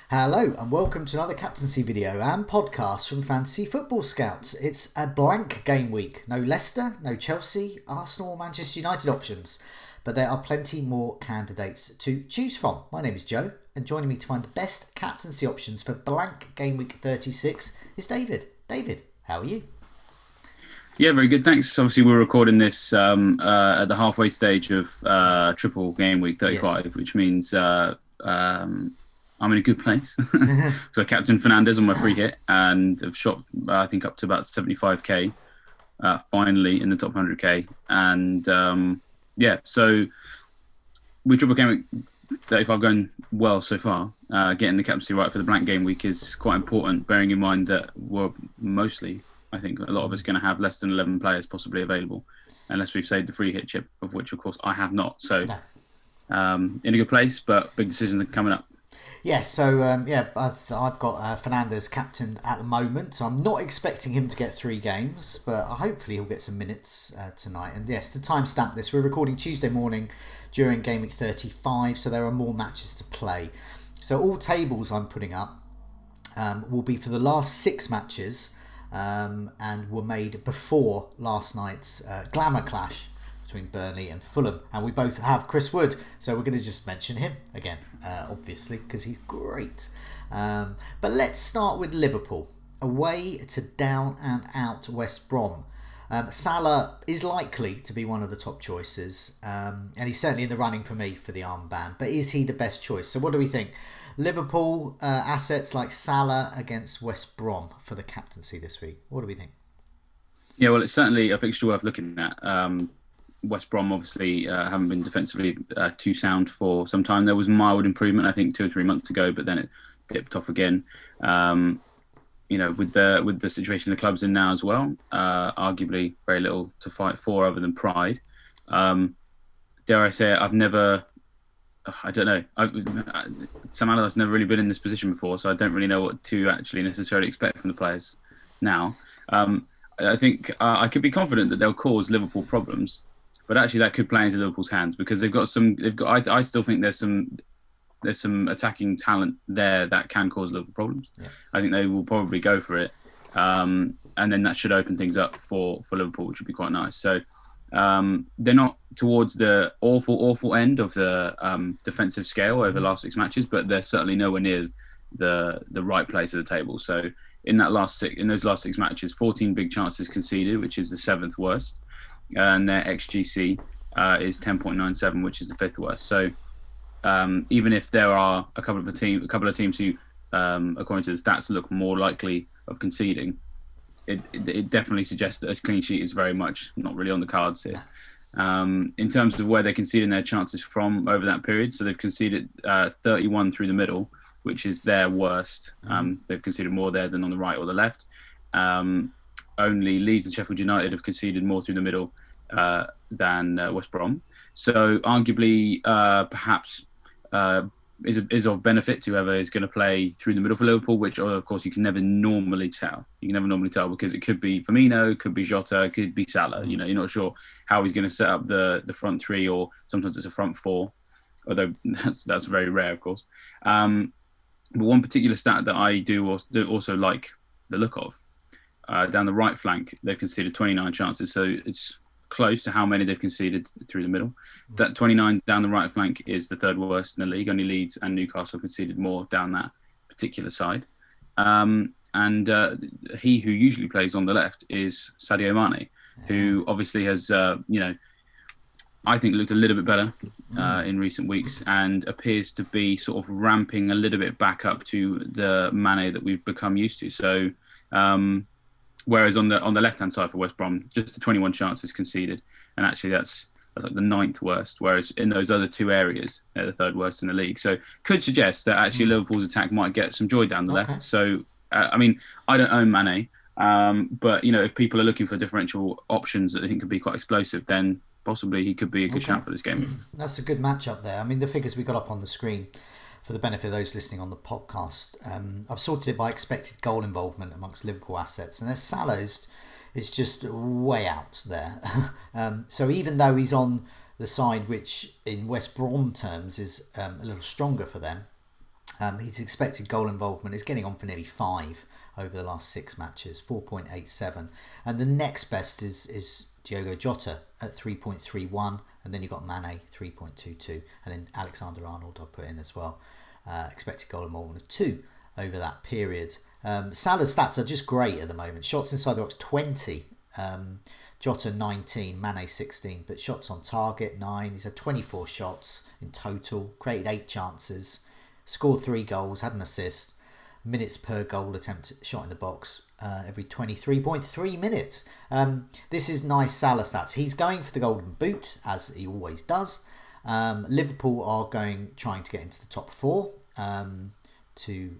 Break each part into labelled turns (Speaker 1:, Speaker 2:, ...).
Speaker 1: Hello and welcome to another captaincy video and podcast from Fantasy Football Scouts. It's a blank game week. No Leicester, no Chelsea, Arsenal or Manchester United options. But there are plenty more candidates to choose from. My name is Joe and joining me to find the best captaincy options for blank game week 36 is David. David, how are you?
Speaker 2: Yeah, very good. Thanks. Obviously, we're recording this at the halfway stage of triple game week 35, yes. Which means I'm in a good place. So I captained Fernandes on my free hit and have shot, I think, up to about 75k finally in the top 100k. And so we triple game week 35 going well so far. Getting the captaincy right for the blank game week is quite important, bearing in mind that we're mostly, I think, a lot of us going to have less than 11 players possibly available, unless we've saved the free hit chip, of which, of course, I have not. So in a good place, but big decisions coming up.
Speaker 1: Yes, so I've got Fernandes captain at the moment, so I'm not expecting him to get 3 games, but hopefully he'll get some minutes tonight. And yes, to timestamp this, we're recording Tuesday morning during game week 35, so there are more matches to play. So all tables I'm putting up will be for the last 6 matches and were made before last night's glamour clash between Burnley and Fulham, and we both have Chris Wood, so we're going to just mention him again, obviously, because he's great. But let's start with Liverpool, away to down and out West Brom. Salah is likely to be one of the top choices, and he's certainly in the running for me for the armband, but is he the best choice? So what do we think? Liverpool assets like Salah against West Brom for the captaincy this week. What do we think?
Speaker 2: Yeah, well, it's certainly a fixture worth looking at. West Brom obviously haven't been defensively too sound for some time. There was mild improvement, I think, 2 or 3 months ago, but then it dipped off again. With the situation the club's in now as well, arguably very little to fight for other than pride. Dare I say it, I don't know. Sam Allardyce's never really been in this position before, so I don't really know what to actually necessarily expect from the players now. I think I could be confident that they'll cause Liverpool problems. But actually, that could play into Liverpool's hands because I still think there's some attacking talent there that can cause Liverpool problems. Yeah. I think they will probably go for it, and then that should open things up for Liverpool, which would be quite nice. So they're not towards the awful end of the defensive scale over the last 6 matches, but they're certainly nowhere near the right place at the table. So in those last 6 matches, 14 big chances conceded, which is the 7th worst. And their XGC is 10.97, which is the 5th worst. So even if there are a couple of teams who, according to the stats, look more likely of conceding, it definitely suggests that a clean sheet is very much not really on the cards here. In terms of where they're conceding their chances from over that period, so they've conceded 31 through the middle, which is their worst. They've conceded more there than on the right or the left. Only Leeds and Sheffield United have conceded more through the middle than West Brom. So arguably, perhaps is of benefit to whoever is going to play through the middle for Liverpool, which, of course, you can never normally tell. You can never normally tell because it could be Firmino, it could be Jota, it could be Salah. You're not sure how he's going to set up the front 3, or sometimes it's a front 4, although that's very rare, of course. But one particular stat that I do also like the look of, down the right flank, they've conceded 29 chances, so it's close to how many they've conceded through the middle. That 29 down the right flank is the 3rd worst in the league. Only Leeds and Newcastle conceded more down that particular side. And he who usually plays on the left is Sadio Mane, who obviously has, I think looked a little bit better in recent weeks and appears to be sort of ramping a little bit back up to the Mane that we've become used to. So, whereas on the left-hand side for West Brom, just the 21 chances conceded, and actually that's like the 9th worst. Whereas in those other 2 areas, they're the 3rd worst in the league. So could suggest that actually Liverpool's attack might get some joy down the left. So I don't own Mane, but if people are looking for differential options that they think could be quite explosive, then possibly he could be a good shout for this game.
Speaker 1: That's a good matchup there. The figures we got up on the screen, for the benefit of those listening on the podcast, I've sorted it by expected goal involvement amongst Liverpool assets, and Salah is just way out there. So even though he's on the side which in West Brom terms is a little stronger for them, His expected goal involvement is getting on for nearly 5 over the last 6 matches, 4.87. And the next best is Diogo Jota at 3.31. And then you've got Mane, 3.22. And then Alexander Arnold I'll put in as well. Expected goal involvement of 2 over that period. Salah's stats are just great at the moment. Shots inside the box, 20. Jota 19, Mane 16, but shots on target 9. He's had 24 shots in total, created 8 chances. Scored 3 goals, had an assist. Minutes per goal attempt shot in the box every 23.3 minutes. This is nice Salah stats. He's going for the golden boot, as he always does. Liverpool are trying to get into the top 4 to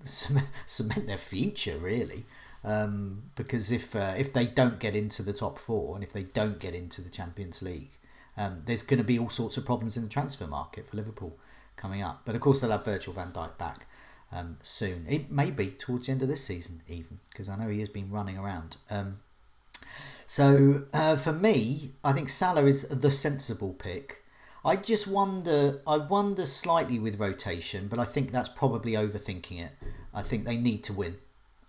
Speaker 1: cement their future, really. Because if they don't get into the top 4 and if they don't get into the Champions League, there's going to be all sorts of problems in the transfer market for Liverpool coming up. But of course they'll have Virgil van Dijk back soon. It may be towards the end of this season even, because I know he has been running around. So for me, I think Salah is the sensible pick. I wonder slightly with rotation, but I think that's probably overthinking it. I think they need to win,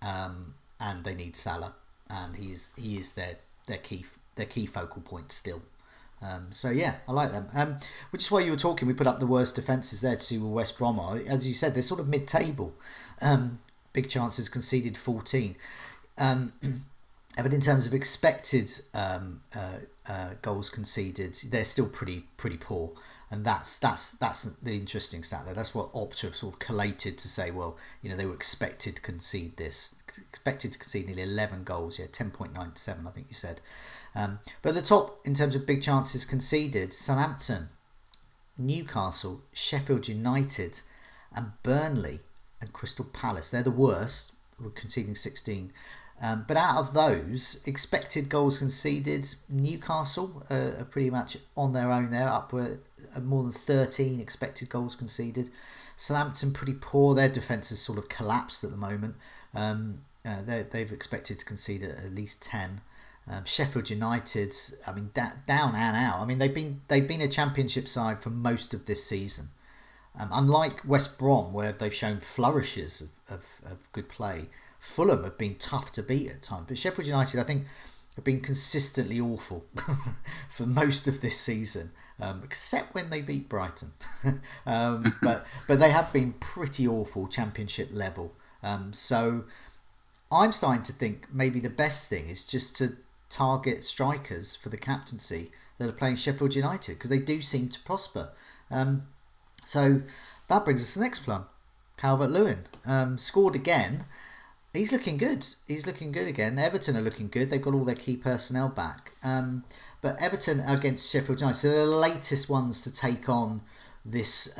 Speaker 1: and they need Salah, and he is their key focal point still. So yeah, I like them. Which is why you were talking. We put up the worst defences there to see where West Brom are. As you said, they're sort of mid-table. Big chances conceded 14. But in terms of expected goals conceded, they're still pretty poor, and that's the interesting stat there. That's what Opta have sort of collated to say. Well, they were expected to concede nearly 11 goals. Yeah, 10.97, I think you said. But the top in terms of big chances conceded: Southampton, Newcastle, Sheffield United, and Burnley and Crystal Palace. They're the worst. We're conceding 16. But out of those, expected goals conceded, Newcastle are pretty much on their own there, up with more than 13 expected goals conceded. Southampton pretty poor. Their defence has sort of collapsed at the moment. They've expected to concede at least 10. Sheffield United, I mean, down and out. I mean, they've been a Championship side for most of this season. Unlike West Brom, where they've shown flourishes of good play, Fulham have been tough to beat at times. But Sheffield United, I think, have been consistently awful for most of this season, except when they beat Brighton. But they have been pretty awful Championship level. So I'm starting to think maybe the best thing is just to target strikers for the captaincy that are playing Sheffield United, because they do seem to prosper. So that brings us to the next plan. Calvert-Lewin scored again. He's looking good. He's looking good again. Everton are looking good. They've got all their key personnel back. But Everton against Sheffield United, so they're the latest ones to take on this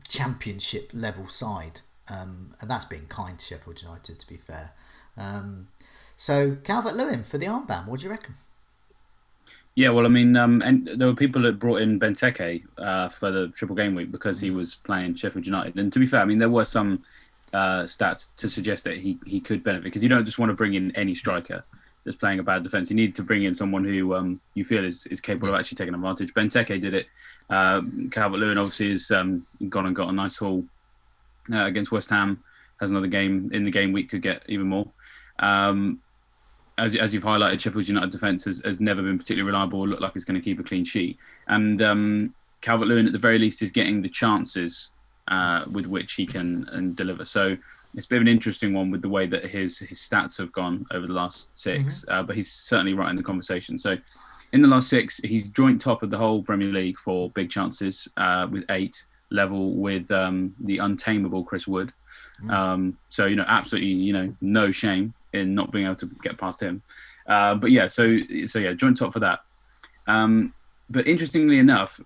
Speaker 1: Championship level side. And that's being kind to Sheffield United, to be fair. So Calvert-Lewin for the armband. What do you reckon?
Speaker 2: Yeah, well, I mean, and there were people that brought in Benteke for the triple game week because he was playing Sheffield United. And to be fair, I mean, there were some stats to suggest that he could benefit, because you don't just want to bring in any striker that's playing a bad defence. You need to bring in someone who you feel is capable of actually taking advantage. Benteke did it. Calvert-Lewin obviously has gone and got a nice haul against West Ham. Has another game in the game week, could get even more. As you've highlighted, Sheffield United defence has never been particularly reliable or looked like it's going to keep a clean sheet. And Calvert-Lewin, at the very least, is getting the chances with which he can deliver. So it's a bit of an interesting one with the way that his stats have gone over the last 6. But he's certainly right in the conversation. So in the last 6, he's joint top of the whole Premier League for big chances with 8, level with the untamable Chris Wood. So, absolutely, no shame in not being able to get past him. But yeah, so joint top for that. But interestingly enough,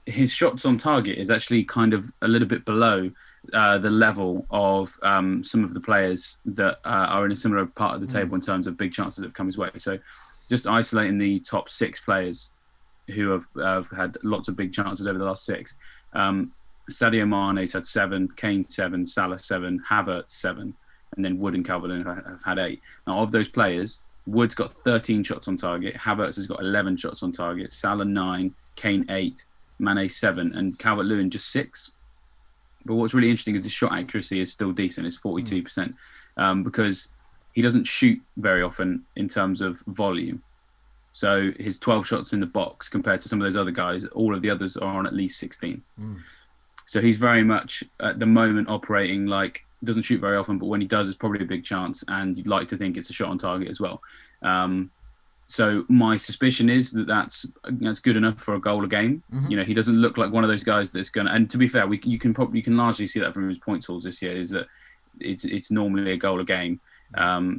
Speaker 2: his shots on target is actually kind of a little bit below the level of some of the players that are in a similar part of the table in terms of big chances that have come his way. So just isolating the top 6 players who have had lots of big chances over the last 6. Sadio Mane's had 7, Kane 7, Salah 7, Havertz 7, and then Wood and Calvert-Lewin have had 8. Now, of those players, Wood's got 13 shots on target, Havertz has got 11 shots on target, Salah 9, Kane 8, Mane 7, and Calvert-Lewin just 6. But what's really interesting is his shot accuracy is still decent. It's 42%, because he doesn't shoot very often in terms of volume. So his 12 shots in the box compared to some of those other guys, all of the others are on at least 16. So he's very much at the moment operating like, doesn't shoot very often, but when he does, it's probably a big chance, and you'd like to think it's a shot on target as well. So my suspicion is that that's good enough for a goal a game. He doesn't look like one of those guys that's going to. And to be fair, you can largely see that from his point totals this year. Is that it's normally a goal a game.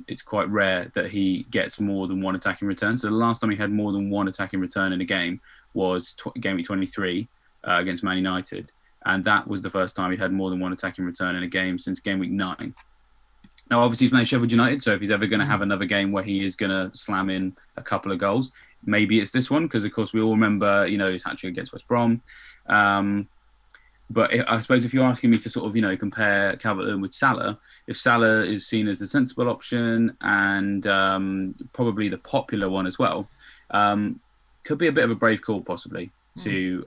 Speaker 2: It's quite rare that he gets more than one attacking return. So the last time he had more than one attacking return in a game was game week 23 against Man United, and that was the first time he'd had more than one attacking return in a game since game week 9. Now, obviously, he's managed Sheffield United, so if he's ever going to have another game where he is going to slam in a couple of goals, maybe it's this one, because, of course, we all remember, his hat-trick against West Brom. But I suppose if you're asking me to sort of, compare Calvert-Lewin with Salah, if Salah is seen as the sensible option and probably the popular one as well, could be a bit of a brave call, possibly, to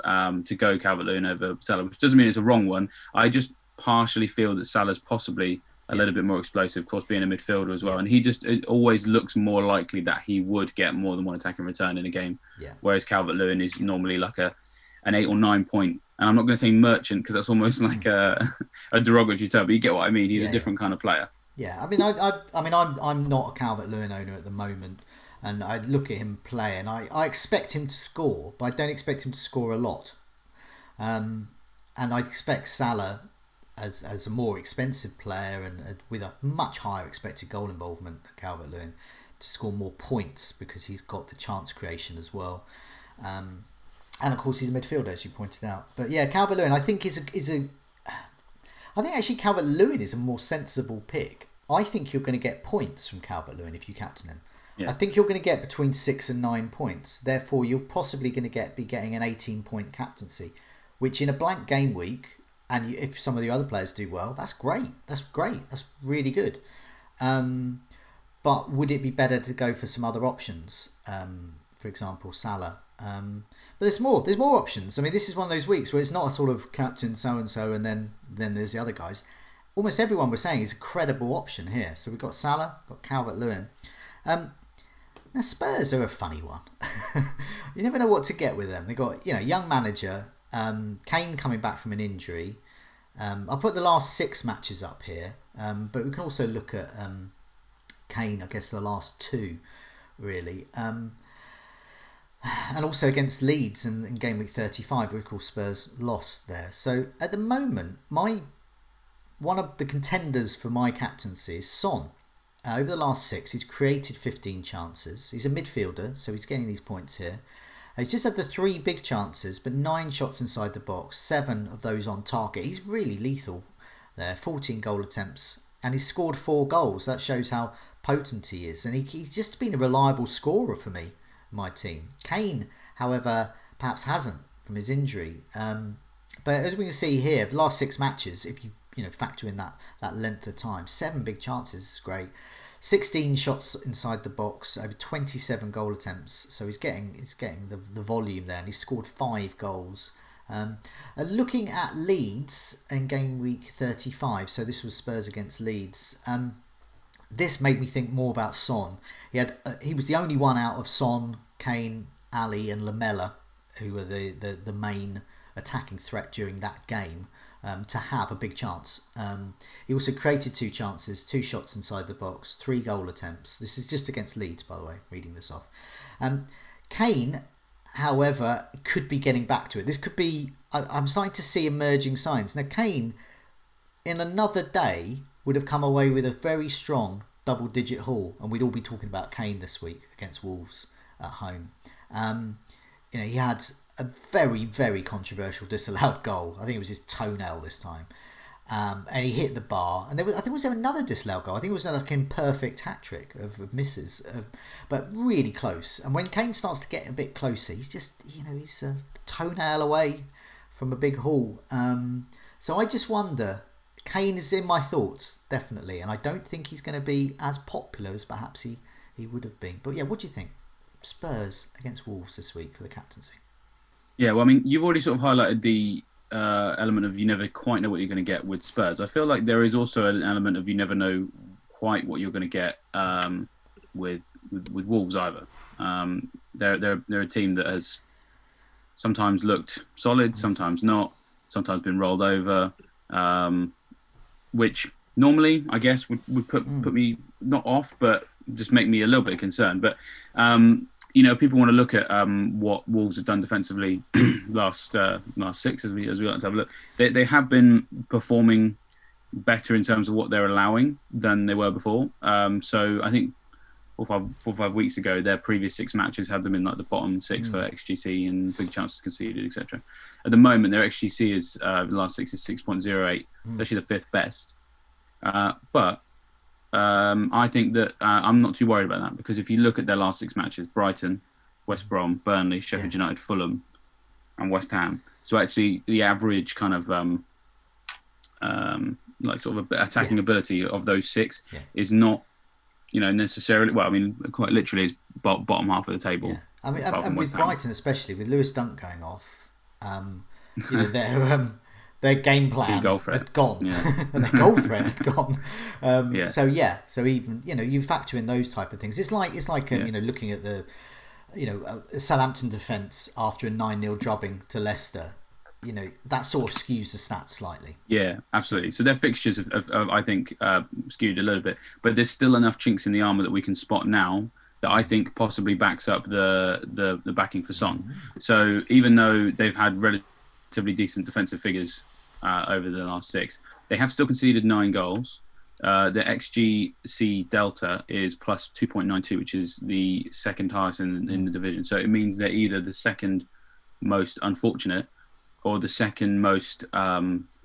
Speaker 2: go Calvert-Lewin over Salah, which doesn't mean it's a wrong one. I just partially feel that Salah's possibly a little bit more explosive, of course, being a midfielder as well. And it always looks more likely that he would get more than one attacking return in a game. Whereas Calvert-Lewin is normally like an 8 or 9 point. And I'm not going to say merchant, because that's almost like a derogatory term, but you get what I mean. He's a different kind of player.
Speaker 1: Yeah, I mean, I'm not a Calvert-Lewin owner at the moment, and I look at him play, and I expect him to score, but I don't expect him to score a lot. And I expect Salah, as a more expensive player and with a much higher expected goal involvement than Calvert-Lewin, to score more points, because he's got the chance creation as well. And of course he's a midfielder, as you pointed out. But yeah, Calvert-Lewin I think I think actually Calvert-Lewin is a more sensible pick. I think you're going to get points from Calvert-Lewin if you captain him. I think you're going to get between 6 and 9 points. Therefore, you're possibly going to be getting an 18-point captaincy, which in a blank game week, and if some of the other players do well, that's great. That's really good. But would it be better to go for some other options? For example, Salah. But there's more options. I mean, this is one of those weeks where it's not a sort of captain so-and-so and then there's the other guys. Almost everyone we're saying is a credible option here. So we've got Salah, got Calvert-Lewin. Now, Spurs are a funny one. You never know what to get with them. They've got, young manager, Kane coming back from an injury. I'll put the last 6 matches up here, but we can also look at Kane, I guess, the last 2, really. And also against Leeds in game week 35, of course Spurs lost there. So at the moment, one of the contenders for my captaincy is Son. Over the last 6, he's created 15 chances. He's a midfielder, so he's getting these points here. He's just had the 3 big chances, but 9 shots inside the box, 7 of those on target. He's really lethal there, 14 goal attempts, and he's scored 4 goals. That shows how potent he is, and he's just been a reliable scorer for me. My team. Kane, however, perhaps hasn't from his injury. But as we can see here, the last 6 matches, if you factor in that length of time, 7 big chances is great. 16 shots inside the box, over 27 goal attempts. So he's getting the volume there, and he's scored 5 goals. Looking at Leeds in game week 35, so this was Spurs against Leeds. This made me think more about Son. He was the only one out of Son, Kane, Ali and Lamela, who were the main attacking threat during that game, to have a big chance. He also created 2 chances, 2 shots inside the box, 3 goal attempts. This is just against Leeds, by the way, reading this off. Kane, however, could be getting back to it. This could be... I'm starting to see emerging signs. Now, Kane, in another day, would have come away with a very strong double-digit haul, and we'd all be talking about Kane this week against Wolves at home. He had a very, very controversial disallowed goal. I think it was his toenail this time, and he hit the bar. And was there another disallowed goal? I think it was like an imperfect hat trick of misses, but really close. And when Kane starts to get a bit closer, he's just he's a toenail away from a big haul. So I just wonder. Kane is in my thoughts, definitely, and I don't think he's going to be as popular as perhaps he would have been. But yeah, what do you think? Spurs against Wolves this week for the captaincy.
Speaker 2: Yeah, well, I mean, you've already sort of highlighted the element of you never quite know what you're going to get with Spurs. I feel like there is also an element of you never know quite what you're going to get with Wolves either. They're a team that has sometimes looked solid, sometimes not, sometimes been rolled over, which normally I guess would put me not off, but just make me a little bit concerned. But people want to look at what Wolves have done defensively last six, as we like to have a look. They have been performing better in terms of what they're allowing than they were before. So I think 4 or 5 weeks ago, their previous 6 matches had them in like the bottom 6 for XGC and big chances conceded, etc. At the moment, their XGC is the last 6 is 6.08, actually the 5th best. But I think that I'm not too worried about that, because if you look at their last 6 matches, Brighton, West Brom, Burnley, Sheffield United, Fulham, and West Ham. So actually, the average kind of like sort of attacking ability of those 6 is not, necessarily. Well, I mean, quite literally, is bottom half of the table.
Speaker 1: Yeah. I mean, and with Brighton especially, with Lewis Dunk going off, their game plan had gone, and their goal threat had gone. So even you factor in those type of things. It's like looking at the Southampton defence after a 9-0 drubbing to Leicester. That sort of skews the stats slightly.
Speaker 2: Yeah, absolutely. So their fixtures have I think skewed a little bit, but there's still enough chinks in the armour that we can spot now that I think possibly backs up the backing for Son. So even though they've had relatively decent defensive figures over the last 6, they have still conceded 9 goals. The XGC delta is plus 2.92, which is the second highest in the division. So it means they're either the second most unfortunate or the second most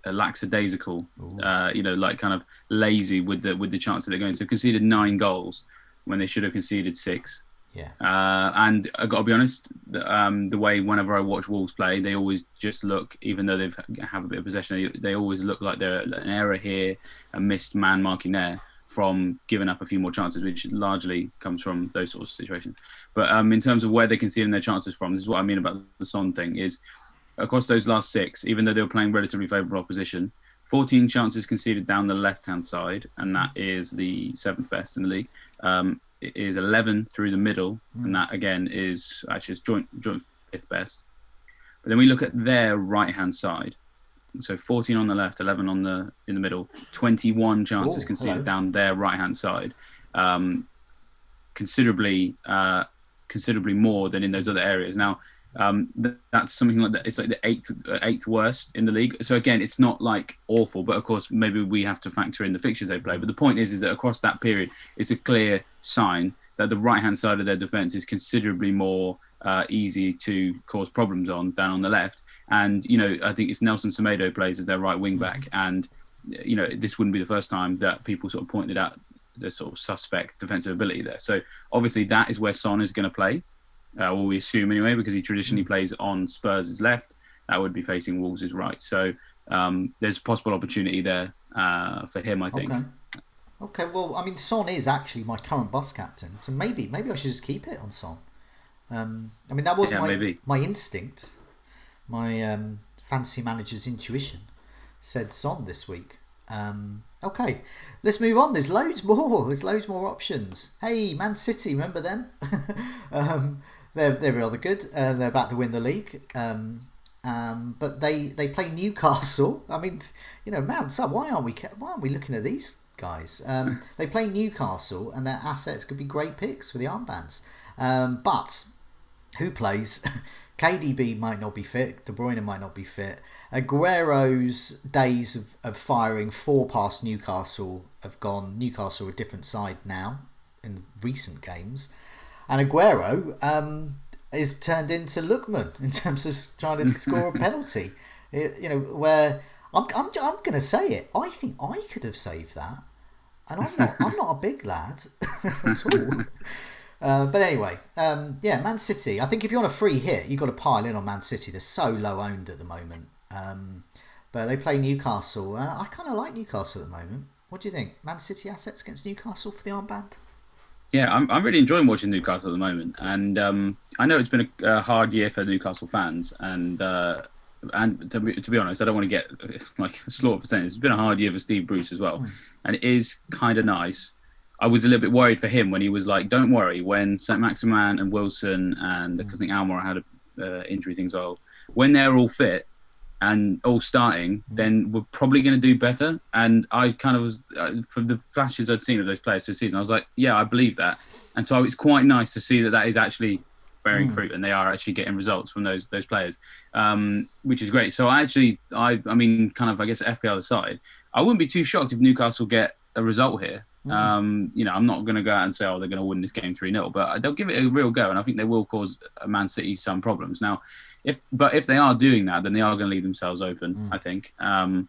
Speaker 2: lackadaisical, like kind of lazy with the chance that they're going. So conceded 9 goals when they should have conceded 6.
Speaker 1: Yeah.
Speaker 2: And I got to be honest, the way whenever I watch Wolves play, they always just look, even though they have a bit of possession, they always look like they're an error here, a missed man marking there from giving up a few more chances, which largely comes from those sorts of situations. But in terms of where they're conceding their chances from, this is what I mean about the Son thing, is across those last 6, even though they were playing relatively favourable opposition, 14 chances conceded down the left-hand side, and that is the 7th best in the league. It is 11 through the middle, and that again is actually joint 5th best. But then we look at their right-hand side. So 14 on the left, 11 in the middle, 21 chances conceded down their right-hand side, considerably more than in those other areas. Now, that's something like that. It's like the eighth worst in the league. So again, it's not like awful, but of course, maybe we have to factor in the fixtures they play. But the point is that across that period, it's a clear sign that the right-hand side of their defence is considerably more easy to cause problems on than on the left. And I think it's Nelson Semedo plays as their right wing back, and this wouldn't be the first time that people sort of pointed out the sort of suspect defensive ability there. So obviously, that is where Son is going to play. Or we assume anyway, because he traditionally plays on Spurs' left. That would be facing Wolves' right. So there's a possible opportunity there for him, I think.
Speaker 1: Okay. Well, I mean, Son is actually my current bus captain, so maybe I should just keep it on Son. I mean, that was my instinct. My fantasy manager's intuition said Son this week. Okay, let's move on. There's loads more options. Hey, Man City, remember them? They're rather good. They're about to win the league. But they play Newcastle. I mean, Mount Sub. Why aren't we looking at these guys? They play Newcastle, and their assets could be great picks for the armbands. But who plays? KDB might not be fit. De Bruyne might not be fit. Aguero's days of firing 4 past Newcastle have gone. Newcastle are a different side now in recent games. And Aguero is turned into Lookman in terms of trying to score a penalty. Where I'm going to say it. I think I could have saved that, and I'm not a big lad at all. But anyway, Man City. I think if you want a free hit, you've got to pile in on Man City. They're so low owned at the moment. But they play Newcastle. I kind of like Newcastle at the moment. What do you think? Man City assets against Newcastle for the armband?
Speaker 2: Yeah, I'm really enjoying watching Newcastle at the moment, and I know it's been a hard year for Newcastle fans, and and to be honest, I don't want to get like slaughtered for saying this. It's been a hard year for Steve Bruce as well, and it is kind of nice. I was a little bit worried for him when he was like, "Don't worry." When Saint Maximin and Wilson and I think Almora had a injury things well. When they're all fit and all starting, then we're probably going to do better. And I kind of was from the flashes I'd seen of those players this season, I was like, "Yeah, I believe that." And so it's quite nice to see that is actually bearing fruit, and they are actually getting results from those players, which is great. So I mean, kind of, I guess FPL aside, I wouldn't be too shocked if Newcastle get a result here. I'm not going to go out and say, they're going to win this game 3-0, but they'll give it a real go, and I think they will cause Man City some problems. Now, if they are doing that, then they are going to leave themselves open, I think. While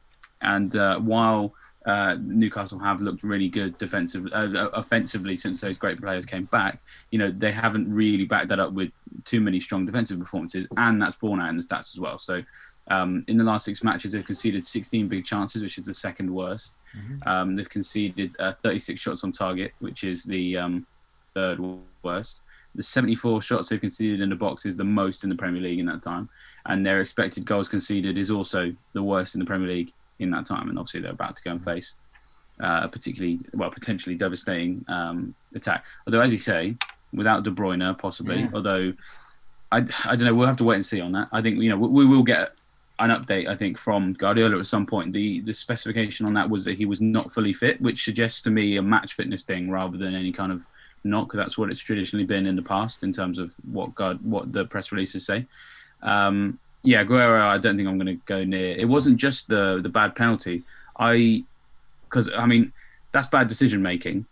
Speaker 2: Newcastle have looked really good offensively since those great players came back, they haven't really backed that up with too many strong defensive performances, and that's borne out in the stats as well. So in the last 6 matches, they've conceded 16 big chances, which is the second worst. They've conceded 36 shots on target, which is the third worst. The 74 shots they've conceded in the box is the most in the Premier League in that time. And their expected goals conceded is also the worst in the Premier League in that time. And obviously they're about to go and face potentially devastating attack. Although, as you say, without De Bruyne, possibly. Although, I don't know, we'll have to wait and see on that. I think, we will get an update, I think, from Guardiola at some point. The specification on that was that he was not fully fit, which suggests to me a match fitness thing rather than any kind of knock. That's what it's traditionally been in the past in terms of what the press releases say. Aguero, I don't think I'm going to go near. It wasn't just the bad penalty. Because that's bad decision making,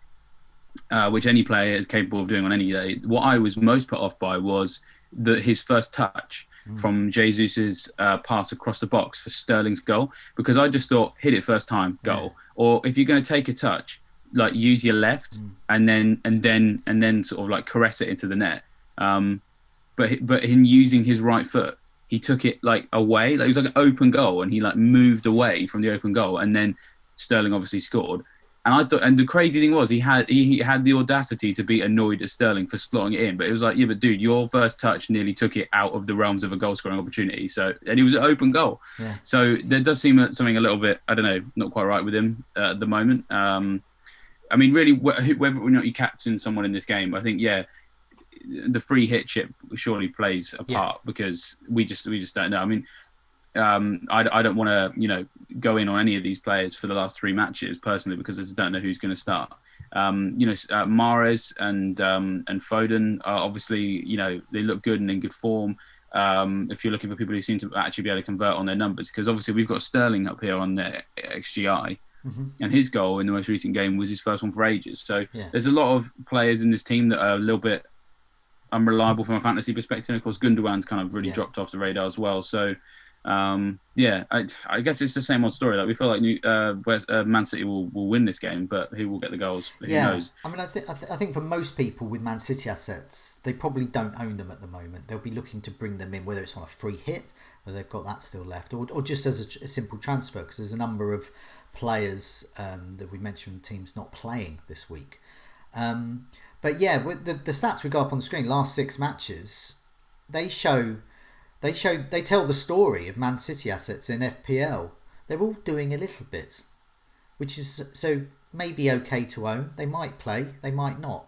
Speaker 2: which any player is capable of doing on any day. What I was most put off by was his first touch from Jesus' pass across the box for Sterling's goal, because I just thought, hit it first time, goal. Or if you're going to take a touch, like use your left and then sort of like caress it into the net. But in using his right foot, he took it like away. Like it was like an open goal, and he like moved away from the open goal, and then Sterling obviously scored. And I thought, and the crazy thing was, he had the audacity to be annoyed at Sterling for slotting it in. But it was like, yeah, but dude, your first touch nearly took it out of the realms of a goal scoring opportunity. So, and it was an open goal. Yeah. So there does seem something a little bit, I don't know, not quite right with him at the moment. Really, whether or not you captain someone in this game, I think, the free hit chip surely plays a part because we just don't know. I don't want to, go in on any of these players for the last 3 matches personally, because I just don't know who's going to start. Mahrez and Foden are obviously, they look good and in good form. If you're looking for people who seem to actually be able to convert on their numbers, because obviously we've got Sterling up here on the XGI, and his goal in the most recent game was his first one for ages. So there's a lot of players in this team that are a little bit unreliable from a fantasy perspective. And of course, Gundogan's kind of really dropped off the radar as well. So, I guess it's the same old story. Like we feel like Man City will win this game, but who will get the goals? Who knows?
Speaker 1: I think for most people with Man City assets, they probably don't own them at the moment. They'll be looking to bring them in, whether it's on a free hit, whether they've got that still left, or just as a simple transfer, because there's a number of players that we mentioned teams not playing this week. But with the stats we got up on the screen, last 6 matches, they tell the story of Man City assets in FPL. They're all doing a little bit, which is so maybe okay to own. They might play, they might not.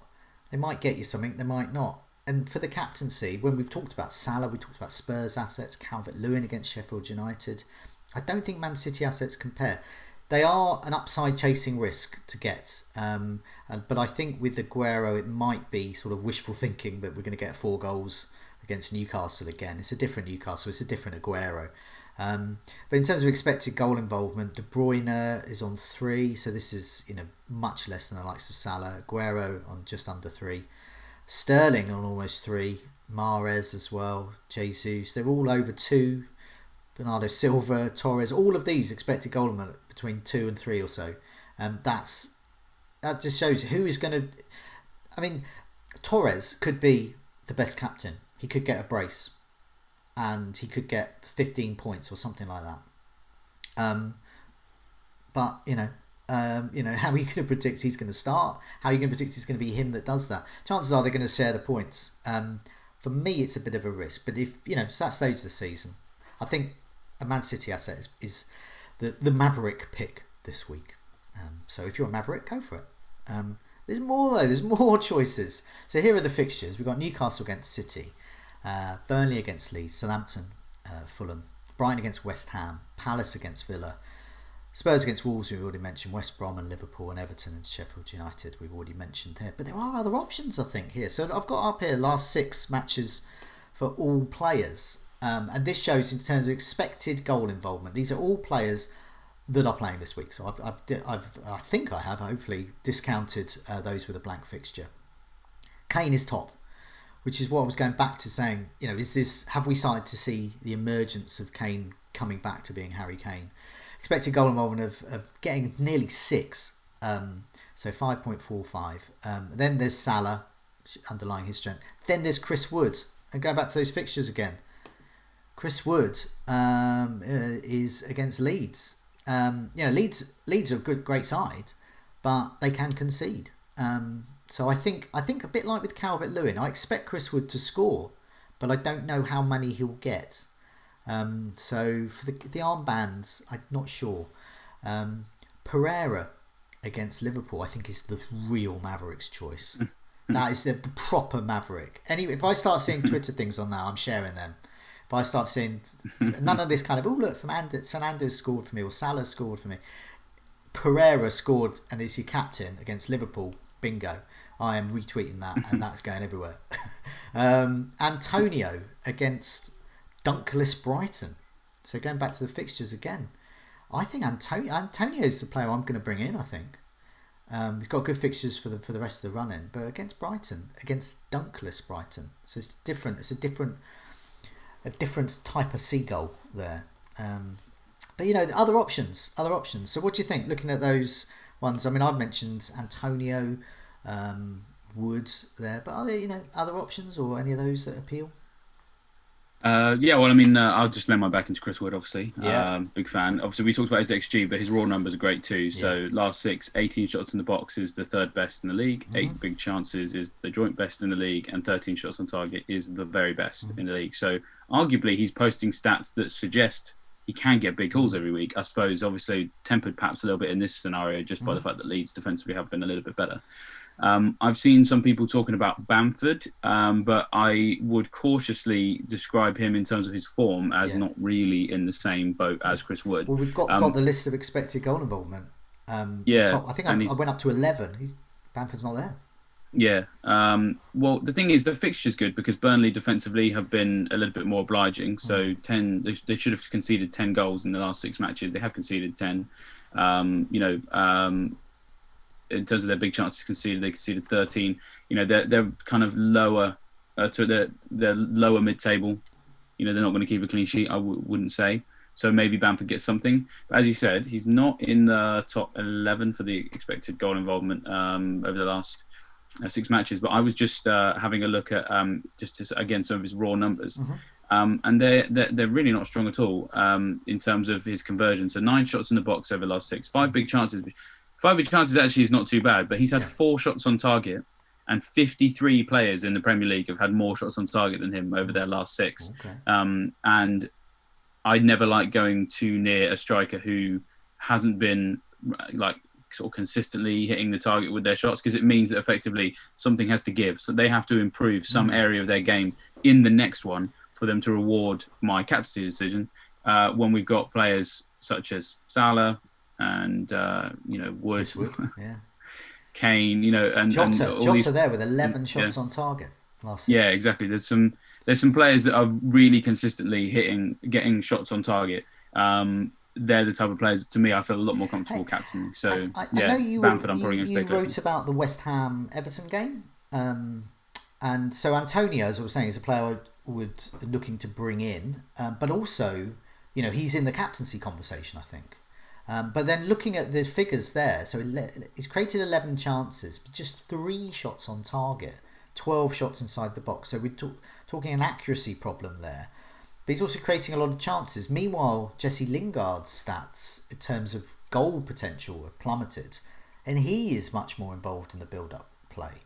Speaker 1: They might get you something, they might not. And for the captaincy, when we've talked about Salah, we talked about Spurs assets, Calvert-Lewin against Sheffield United. I don't think Man City assets compare. They are an upside chasing risk to get, but I think with Aguero it might be sort of wishful thinking that we're going to get 4 goals against Newcastle again. It's a different Newcastle, it's a different Aguero. But in terms of expected goal involvement, De Bruyne is on 3, so this is much less than the likes of Salah. Aguero on just under 3, Sterling on almost 3, Mahrez as well, Jesus. They're all over 2. Bernardo Silva, Torres, all of these expected goal involvement between 2 and 3 or so. That just shows who is going to. Torres could be the best captain. He could get a brace, and he could get 15 points or something like that. But how are you going to predict he's going to start? How are you going to predict it's going to be him that does that? Chances are they're going to share the points. For me, it's a bit of a risk, but if it's that stage of the season, I think a Man City asset is the Maverick pick this week. So if you're a Maverick, go for it. There's more though. There's more choices. So here are the fixtures. We've got Newcastle against City, Burnley against Leeds, Southampton, Fulham, Brighton against West Ham, Palace against Villa, Spurs against Wolves, we've already mentioned, West Brom and Liverpool, and Everton and Sheffield United, we've already mentioned there. But there are other options, I think, here. So I've got up here last 6 matches for all players. And this shows in terms of expected goal involvement. These are all players that are playing this week. So I think I have hopefully discounted those with a blank fixture. Kane is top, which is what I was going back to saying, have we started to see the emergence of Kane coming back to being Harry Kane? Expected goal involvement of getting nearly 6, so 5.45. Then there's Salah, underlying his strength. Then there's Chris Wood, and going back to those fixtures again. Chris Wood is against Leeds. Leeds are a great side, but they can concede. So I think a bit like with Calvert-Lewin, I expect Chris Wood to score, but I don't know how many he'll get. So for the armbands, I'm not sure. Pereira against Liverpool, I think, is the real Mavericks choice. That is the proper Maverick. Anyway, if I start seeing Twitter things on that, I'm sharing them. If I start seeing none of this kind of, look, Fernandez scored for me, or Salah scored for me. Pereira scored and is your captain against Liverpool. Bingo. I am retweeting that, and that's going everywhere. Antonio against Dunkless Brighton. So going back to the fixtures again, I think Antonio's the player I'm going to bring in. I think he's got good fixtures for the rest of the run-in, but against Brighton, against Dunkless Brighton, so it's different. It's a different type of seagull there. But other options. So what do you think? Looking at those ones, I mean, I've mentioned Antonio, Wood there, but are there other options or any of those that appeal?
Speaker 2: I'll just lend my back into Chris Wood, obviously.
Speaker 1: Yeah.
Speaker 2: Big fan. Obviously, we talked about his XG, but his raw numbers are great too. So last 6, 18 shots in the box is the 3rd best in the league. 8 big chances is the joint best in the league, and 13 shots on target is the very best in the league. So arguably, he's posting stats that suggest he can get big hauls every week. I suppose, obviously, tempered perhaps a little bit in this scenario just by the fact that Leeds defensively have been a little bit better. I've seen some people talking about Bamford, but I would cautiously describe him in terms of his form as not really in the same boat as Chris Wood.
Speaker 1: Well, we've got the list of expected goal involvement. I think I went up to 11. Bamford's not there.
Speaker 2: Yeah. Well, the thing is, the fixture's good because Burnley defensively have been a little bit more obliging. So 10, they should have conceded 10 goals in the last 6 matches. They have conceded 10. In terms of their big chances conceded, they conceded 13. They're kind of lower to their lower mid-table. They're not going to keep a clean sheet, I wouldn't say. So maybe Bamford gets something. But as you said, he's not in the top 11 for the expected goal involvement over the last 6 matches. But I was just having a look at again some of his raw numbers. And they're really not strong at all in terms of his conversion. So 9 shots in the box over the last 6. 5 big chances. 5 big chances actually is not too bad, but he's had 4 shots on target, and 53 players in the Premier League have had more shots on target than him over their last 6.
Speaker 1: Okay.
Speaker 2: And I'd never like going too near a striker who hasn't been sort of consistently hitting the target with their shots, because it means that effectively something has to give. So they have to improve some area of their game in the next one for them to reward my captaincy decision. When we've got players such as Salah, and Wood, Kane, and
Speaker 1: Jota there with 11 shots on target last season.
Speaker 2: Yeah, exactly. There's some players that are really consistently getting shots on target. They're the type of players, to me, I feel a lot more comfortable captaining. So
Speaker 1: I know
Speaker 2: Bamford, I'm probably going to stay close.
Speaker 1: You wrote about the West Ham Everton game, and so Antonio, as I was saying, is a player I would looking to bring in, but also he's in the captaincy conversation, I think. But then looking at the figures there, so he's created 11 chances, but just 3 shots on target, 12 shots inside the box. So we're talking an accuracy problem there. But he's also creating a lot of chances. Meanwhile, Jesse Lingard's stats in terms of goal potential have plummeted, and he is much more involved in the build-up play.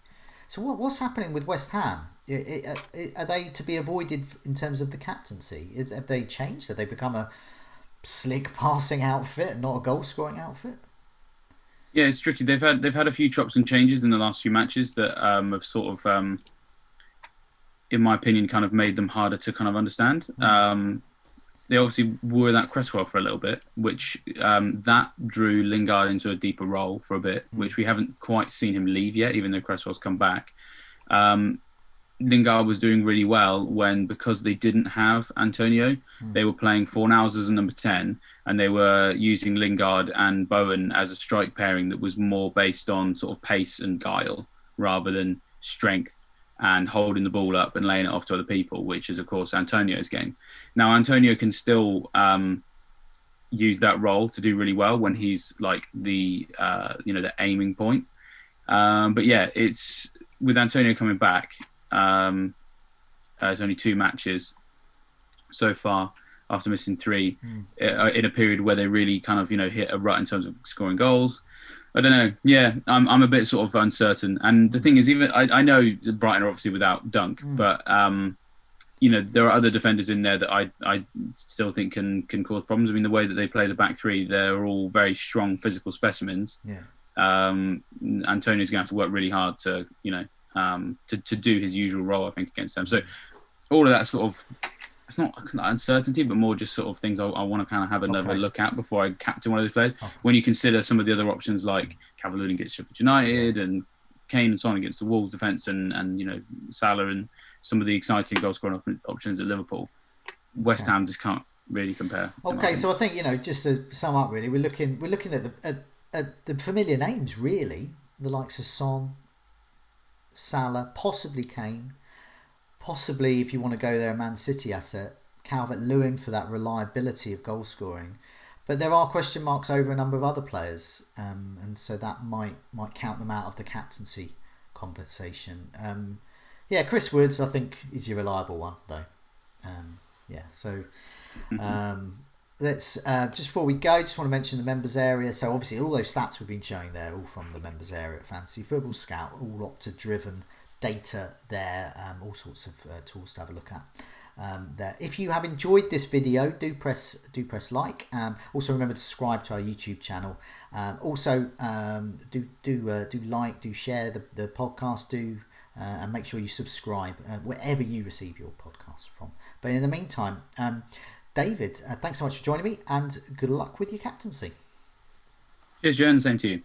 Speaker 1: So what's happening with West Ham? Are they to be avoided in terms of the captaincy? Have they changed? Have they become a slick passing outfit, not a goal scoring outfit.
Speaker 2: Yeah, it's tricky. They've had a few chops and changes in the last few matches that have sort of, in my opinion, kind of made them harder to kind of understand. They obviously were that Cresswell for a little bit, which that drew Lingard into a deeper role for a bit, which we haven't quite seen him leave yet, even though Cresswell's come back. Lingard was doing really well because they didn't have Antonio, they were playing Fornals as a number 10, and they were using Lingard and Bowen as a strike pairing that was more based on sort of pace and guile rather than strength and holding the ball up and laying it off to other people, which is, of course, Antonio's game. Now, Antonio can still use that role to do really well when he's like the aiming point. But yeah, it's with Antonio coming back. It's only 2 matches so far after missing 3 in a period where they really kind of hit a rut in terms of scoring goals. I don't know. Yeah, I'm a bit sort of uncertain. And the thing is, even I know Brighton are obviously without Dunk, but there are other defenders in there that I still think can cause problems. I mean, the way that they play the back 3, they're all very strong physical specimens.
Speaker 1: Yeah.
Speaker 2: Antonio's gonna have to work really hard to to do his usual role, I think, against them. So all of that sort of, it's not uncertainty, but more just sort of things I want to kind of have another look at before I captain one of those players. When you consider some of the other options like Cavaloon against Sheffield United and Kane and Son against the Wolves defence and Salah and some of the exciting goal scoring options at Liverpool, West Ham just can't really compare.
Speaker 1: Okay, so I think just to sum up, really, we're looking at the familiar names, really, the likes of Son, Salah, possibly Kane. Possibly, if you want to go there, a Man City asset, Calvert-Lewin for that reliability of goal scoring. But there are question marks over a number of other players, and so that might count them out of the captaincy conversation. Chris Woods, I think, is your reliable one, though. Let's just before we go, just want to mention the members area. So obviously, all those stats we've been showing there, all from the members area at Fantasy Football Scout, all Opta-driven data there, all sorts of tools to have a look at there. If you have enjoyed this video, do press like. Also remember to subscribe to our YouTube channel. Also do like, do share the podcast, and make sure you subscribe wherever you receive your podcast from. But in the meantime, David, thanks so much for joining me, and good luck with your captaincy.
Speaker 2: Cheers, Jen. Same to you.